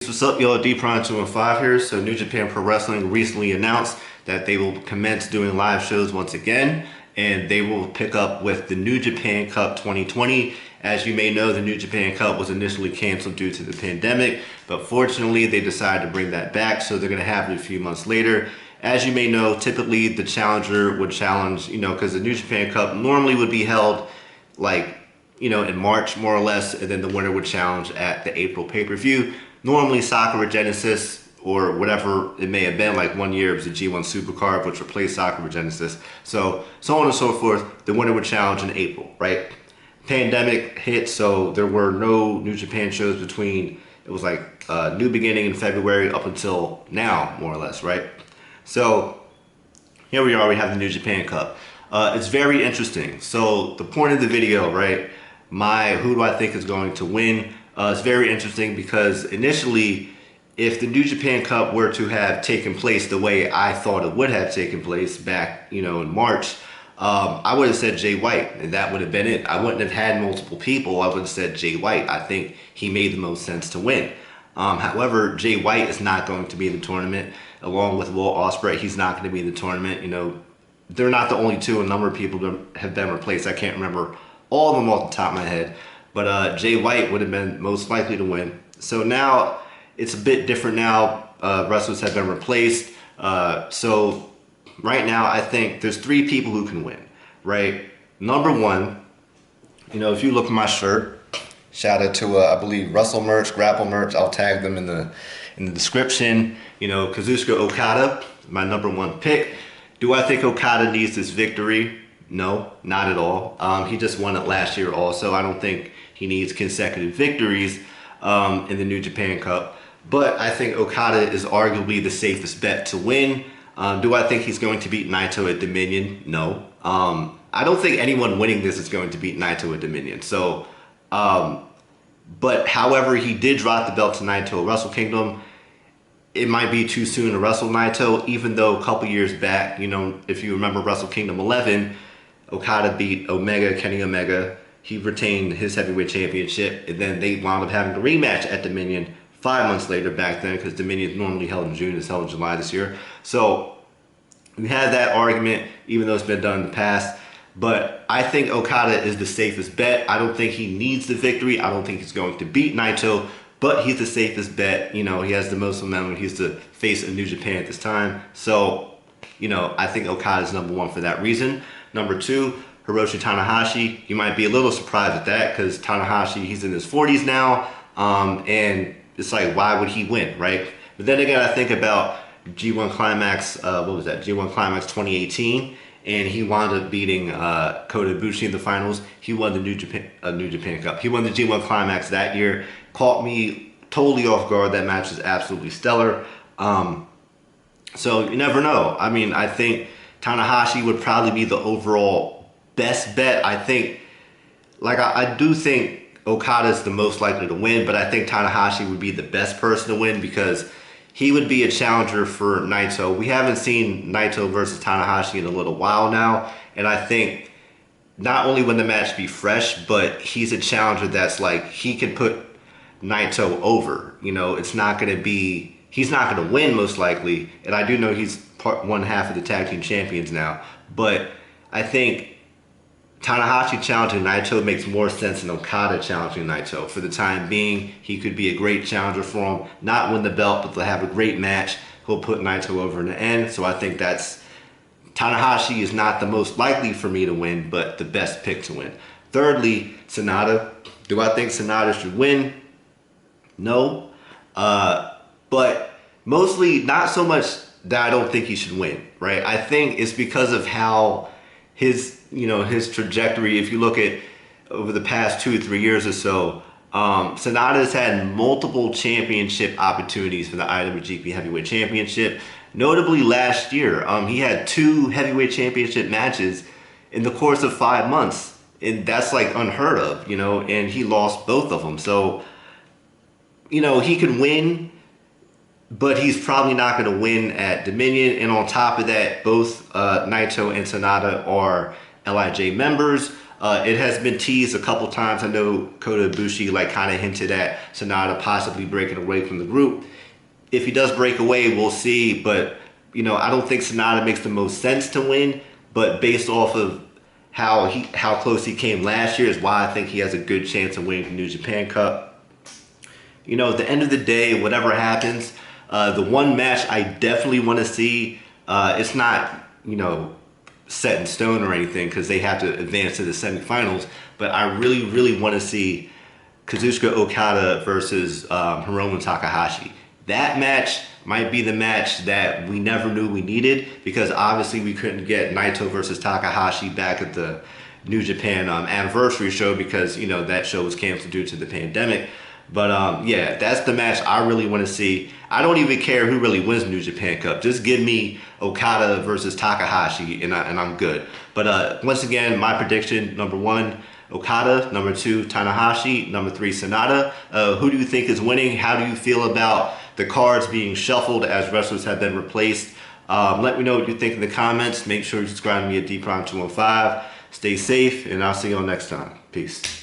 what's up, y'all? D-Prime215 here. So New Japan Pro Wrestling recently announced that they will commence doing live shows once again, and they will pick up with the New Japan Cup 2020. As you may know, the New Japan Cup was initially canceled due to the pandemic, but fortunately they decided to bring that back, so they're going to have it a few months later. As you may know, typically the challenger would challenge, because the New Japan Cup normally would be held like, in March, more or less, and then the winner would challenge at the April pay-per-view. Normally Sakura Genesis, or whatever it may have been, like one year it was the G1 Supercard, which replaced Sakura Genesis. So on and so forth, the winner would challenge in April, right? Pandemic hit, so there were no New Japan shows between, it was like New Beginning in February up until now, more or less, right? So here we are, we have the New Japan Cup. It's very interesting. So the point of the video, right? Who do I think is going to win? It's very interesting because initially, if the New Japan Cup were to have taken place the way I thought it would have taken place back, in March, I would have said Jay White, and that would have been it. I wouldn't have had multiple people. I would have said Jay White. I think he made the most sense to win. However, Jay White is not going to be in the tournament, along with Will Ospreay. He's not going to be in the tournament. They're not the only two. A number of people have been replaced. I can't remember all of them off the top of my head, but Jay White would have been most likely to win. So now it's a bit different now. Wrestlers have been replaced. So right now I think there's three people who can win, right? Number one, if you look at my shirt, shout out to I believe Wrestle Merch, Grapple Merch. I'll tag them in the description. Kazuchika Okada, my number one pick. Do I think Okada needs this victory? No, not at all. He just won it last year also. I don't think he needs consecutive victories in the New Japan Cup. But I think Okada is arguably the safest bet to win. Do I think he's going to beat Naito at Dominion? No. I don't think anyone winning this is going to beat Naito at Dominion. So, but however, he did drop the belt to Naito at Wrestle Kingdom. It might be too soon to wrestle Naito, even though a couple years back, if you remember Wrestle Kingdom 11, Okada beat Omega, Kenny Omega. He retained his heavyweight championship, and then they wound up having a rematch at Dominion 5 months later back then, because Dominion is normally held in June, it's held in July this year. So we had that argument, even though it's been done in the past. But I think Okada is the safest bet. I don't think he needs the victory. I don't think he's going to beat Naito, but he's the safest bet. He has the most momentum. He's the face of New Japan at this time. So, I think Okada is number one for that reason. Number two, Hiroshi Tanahashi. You might be a little surprised at that because Tanahashi, he's in his 40s now. And it's like, why would he win, right? But then again, I think about G1 Climax, G1 Climax 2018. And he wound up beating Kota Ibushi in the finals. He won the New Japan Cup. He won the G1 Climax that year. Caught me totally off guard. That match is absolutely stellar. So you never know. I think Tanahashi would probably be the overall best bet. I think, I do think Okada's the most likely to win, but I think Tanahashi would be the best person to win because he would be a challenger for Naito. We haven't seen Naito versus Tanahashi in a little while now, and I think not only would the match be fresh, but he's a challenger that's he can put Naito over. It's not going to be, he's not going to win most likely, and I do know he's one half of the tag team champions now, but I think Tanahashi challenging Naito makes more sense than Okada challenging Naito. For the time being, he could be a great challenger for him, not win the belt, but they'll have a great match. He'll put Naito over in the end, so I think Tanahashi is not the most likely for me to win, but the best pick to win. Thirdly, SANADA. Do I think SANADA should win? No. But mostly not so much that I don't think he should win, right? I think it's because of how his trajectory, if you look at over the past 2 or 3 years or so, SANADA has had multiple championship opportunities for the IWGP Heavyweight Championship. Notably last year, he had 2 heavyweight championship matches in the course of 5 months. And that's unheard of, and he lost both of them. So, he could win, but he's probably not going to win at Dominion. And on top of that, both Naito and SANADA are LIJ members. It has been teased a couple times. I know Kota Ibushi like kind of hinted at SANADA possibly breaking away from the group. If he does break away, we'll see. But you know, I don't think SANADA makes the most sense to win. But based off of how close he came last year is why I think he has a good chance of winning the New Japan Cup. You know, at the end of the day, whatever happens, the one match I definitely want to see, it's not, you know, set in stone or anything because they have to advance to the semifinals, but I really want to see Kazuchika Okada versus Hiromu Takahashi. That match might be the match that we never knew we needed because obviously we couldn't get Naito versus Takahashi back at the New Japan anniversary show because, you know, that show was canceled due to the pandemic. But yeah, that's the match I really want to see. I don't even care who really wins New Japan Cup. Just give me Okada versus Takahashi and I'm good. But once again, my prediction, number 1, Okada, number 2, Tanahashi, number 3, SANADA. Who do you think is winning? How do you feel about the cards being shuffled as wrestlers have been replaced? Let me know what you think in the comments. Make sure you subscribe to me at DPrime215. Stay safe, and I'll see you all next time. Peace.